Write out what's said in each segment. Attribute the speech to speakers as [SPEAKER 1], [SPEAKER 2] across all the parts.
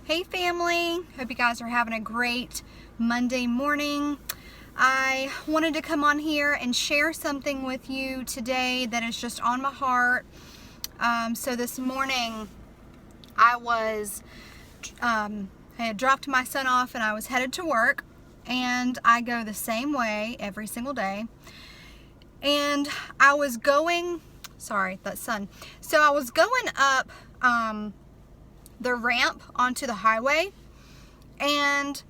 [SPEAKER 1] Hey family, hope you guys are having a great Monday morning. I wanted to come on here and share something with you today that is just on my heart. So this morning I had dropped my son off and I was headed to work, and I go the same way every single day. And I was going, sorry, that's son. So I was going up the ramp onto the highway, and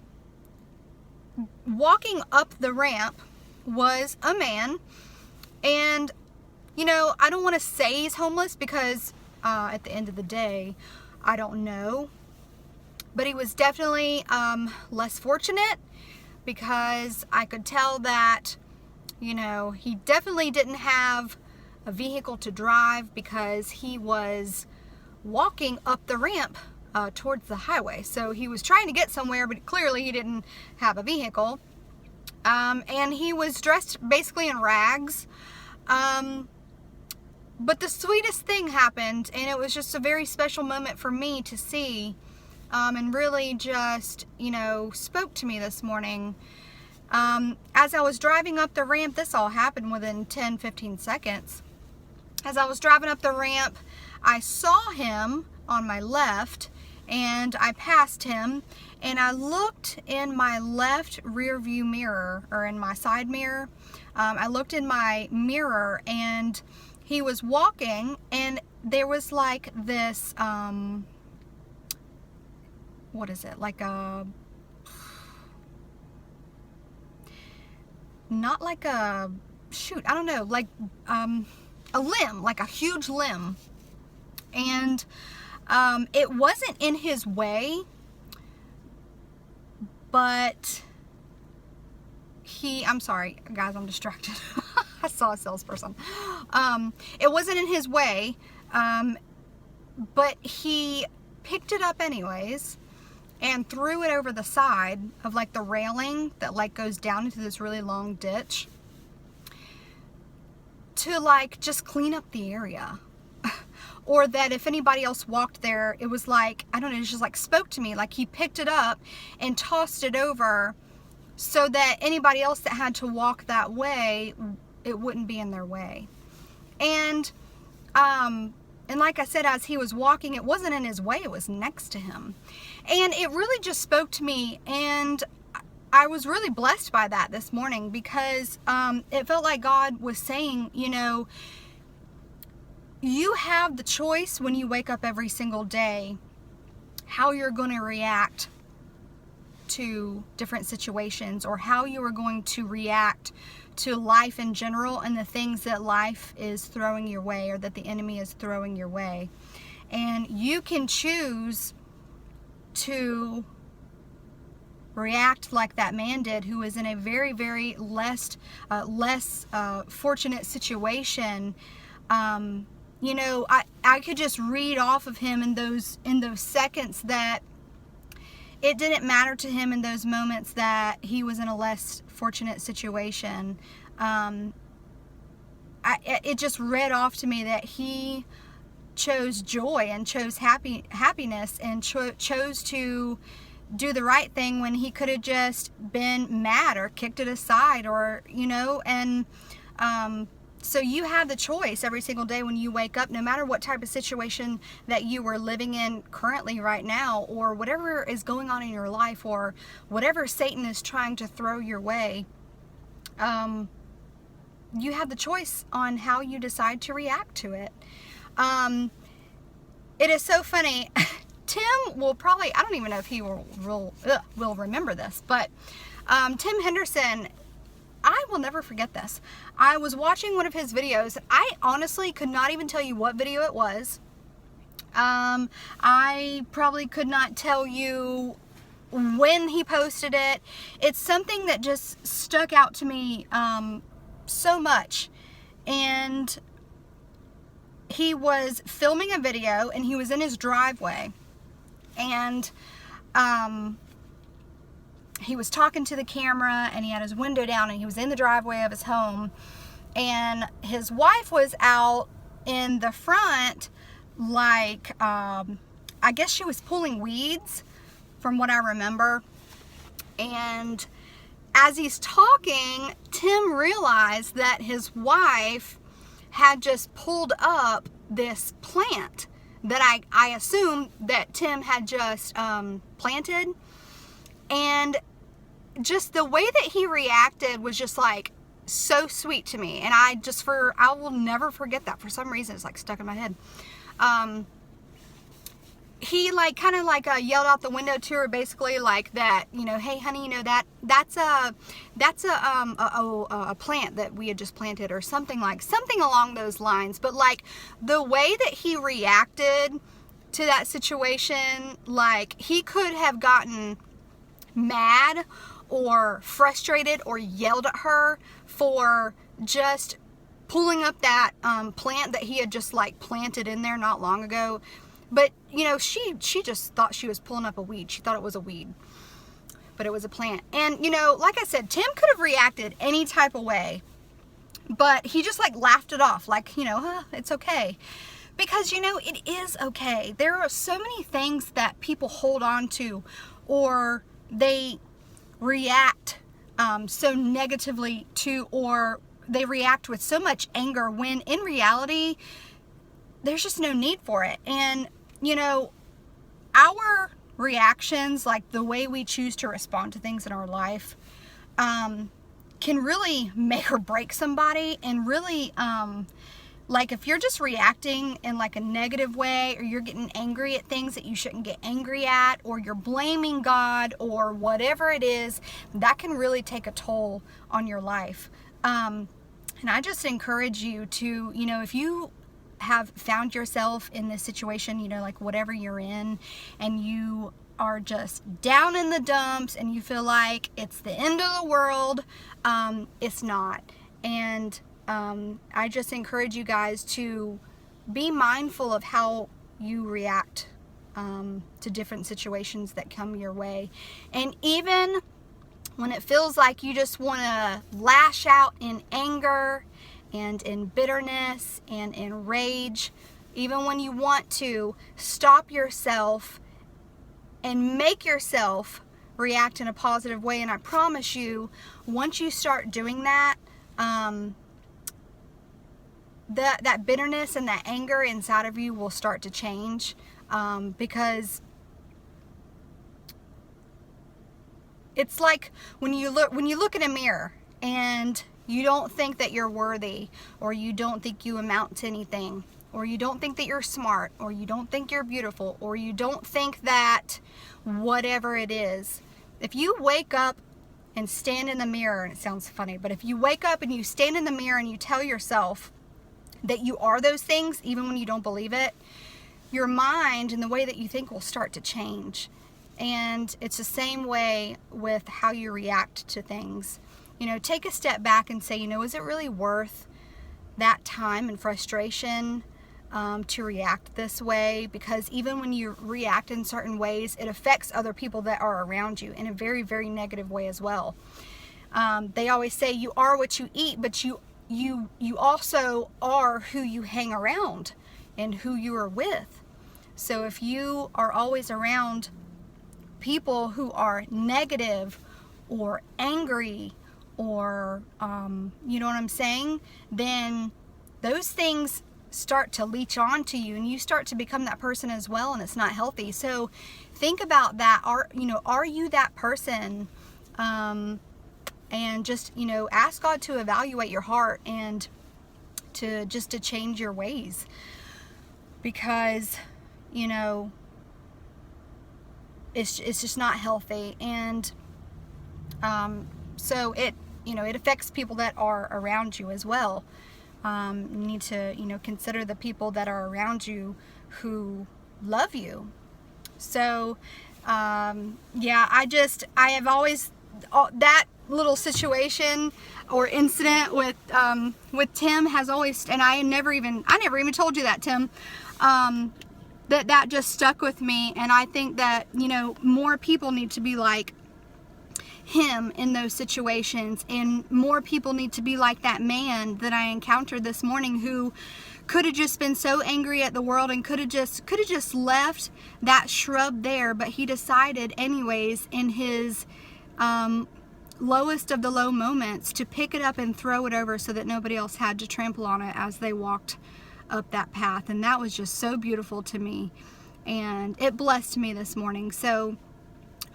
[SPEAKER 1] walking up the ramp was a man. And I don't want to say he's homeless because at the end of the day I don't know, but he was definitely less fortunate, because I could tell that he definitely didn't have a vehicle to drive, because he was walking up the ramp towards the highway. So he was trying to get somewhere, but clearly he didn't have a vehicle. And he was dressed basically in rags. But the sweetest thing happened, and it was just a very special moment for me to see, and really just, spoke to me this morning. As I was driving up the ramp, this all happened within 10-15 seconds. As I was driving up the ramp, I saw him on my left, and I passed him, and I looked in my left rear view mirror, or in my side mirror. I looked in my mirror, and he was walking, and there was like this, what is it? Like a, not like a, shoot, I don't know, like a limb, like a huge limb. And it wasn't in his way, but I'm sorry guys, I'm distracted. I saw a salesperson. It wasn't in his way, but he picked it up anyways and threw it over the side of like the railing that like goes down into this really long ditch to like just clean up the area. Or that if anybody else walked there, it was like, I don't know, it just like spoke to me. Like he picked it up and tossed it over so that anybody else that had to walk that way, it wouldn't be in their way. And like I said, as he was walking, it wasn't in his way, it was next to him. And it really just spoke to me, and I was really blessed by that this morning, because it felt like God was saying, you have the choice when you wake up every single day how you're going to react to different situations, or how you are going to react to life in general and the things that life is throwing your way, or that the enemy is throwing your way. And you can choose to react like that man did, who was in a very, very less fortunate situation. I could just read off of him in those seconds that it didn't matter to him in those moments that he was in a less fortunate situation. It just read off to me that he chose joy and chose happiness, and chose to do the right thing when he could have just been mad or kicked it aside, or so you have the choice every single day when you wake up, no matter what type of situation that you are living in currently right now, or whatever is going on in your life, or whatever Satan is trying to throw your way. You have the choice on how you decide to react to it. It is so funny. Tim will probably, I don't even know if he will remember this, but Tim Henderson, I will never forget this. I was watching one of his videos. I honestly could not even tell you what video it was. I probably could not tell you when he posted it. It's something that just stuck out to me so much. And he was filming a video, and he was in his driveway. And he was talking to the camera, and he had his window down, and he was in the driveway of his home, and his wife was out in the front, like I guess she was pulling weeds from what I remember. And as he's talking, Tim realized that his wife had just pulled up this plant that I assumed that Tim had just planted. And just the way that he reacted was just like so sweet to me. And I will never forget that. For some reason, it's like stuck in my head. He like kind of like yelled out the window to her, basically like that, you know, hey honey, you know, that's a plant that we had just planted, or something along those lines. But like the way that he reacted to that situation, like he could have gotten mad or frustrated or yelled at her for just pulling up that plant that he had just like planted in there not long ago. But, you know, she just thought she was pulling up a weed. She thought it was a weed, but it was a plant. And, you know, like I said, Tim could have reacted any type of way, but he just like laughed it off, like, you know, it's okay. Because, you know, it is okay. There are so many things that people hold on to, or they react so negatively to, or they react with so much anger, when in reality, there's just no need for it. And, you know, our reactions, like the way we choose to respond to things in our life, can really make or break somebody. And really, like if you're just reacting in like a negative way, or you're getting angry at things that you shouldn't get angry at, or you're blaming God, or whatever it is, that can really take a toll on your life. And I just encourage you to, you know, if you have found yourself in this situation, you know, like whatever you're in, and you are just down in the dumps and you feel like it's the end of the world, it's not. And I just encourage you guys to be mindful of how you react to different situations that come your way. And even when it feels like you just want to lash out in anger and in bitterness and in rage, even when you want to stop yourself and make yourself react in a positive way. And I promise you, once you start doing that, that bitterness and that anger inside of you will start to change, because it's like when you look in a mirror and you don't think that you're worthy, or you don't think you amount to anything, or you don't think that you're smart, or you don't think you're beautiful, or you don't think that whatever it is. If you wake up and stand in the mirror, and it sounds funny, but if you wake up and you stand in the mirror and you tell yourself that you are those things, even when you don't believe it, your mind and the way that you think will start to change. And it's the same way with how you react to things. You know, take a step back and say, you know, is it really worth that time and frustration to react this way? Because even when you react in certain ways, it affects other people that are around you in a very, very negative way as well. They always say you are what you eat, but you also are who you hang around and who you are with. So if you are always around people who are negative or angry, or you know what I'm saying, then those things start to leech on to you, and you start to become that person as well, and it's not healthy. So think about that. Are you that person? And just, you know, ask God to evaluate your heart and to change your ways, because, you know, it's just not healthy. And so it affects people that are around you as well. You need to, you know, consider the people that are around you who love you. So yeah, I have always, that little situation or incident with Tim has always, and I never even told you that, Tim, that just stuck with me. And I think that, you know, more people need to be like him in those situations, and more people need to be like that man that I encountered this morning, who could have just been so angry at the world and could have just left that shrub there, but he decided anyways in his lowest of the low moments to pick it up and throw it over so that nobody else had to trample on it as they walked up that path. And that was just so beautiful to me, and it blessed me this morning. So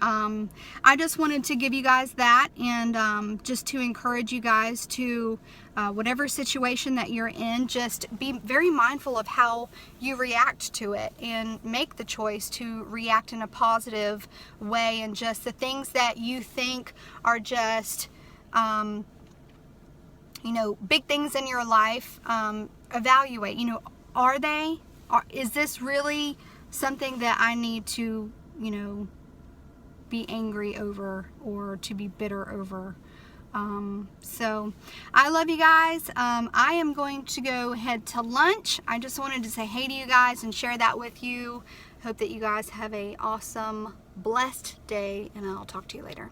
[SPEAKER 1] I just wanted to give you guys that, and just to encourage you guys to whatever situation that you're in, just be very mindful of how you react to it and make the choice to react in a positive way. And just the things that you think are just you know, big things in your life, evaluate, you know, is this really something that I need to, you know, be angry over or to be bitter over? So I love you guys. I am going to go head to lunch. I just wanted to say hey to you guys and share that with you. Hope that you guys have a awesome, blessed day, and I'll talk to you later.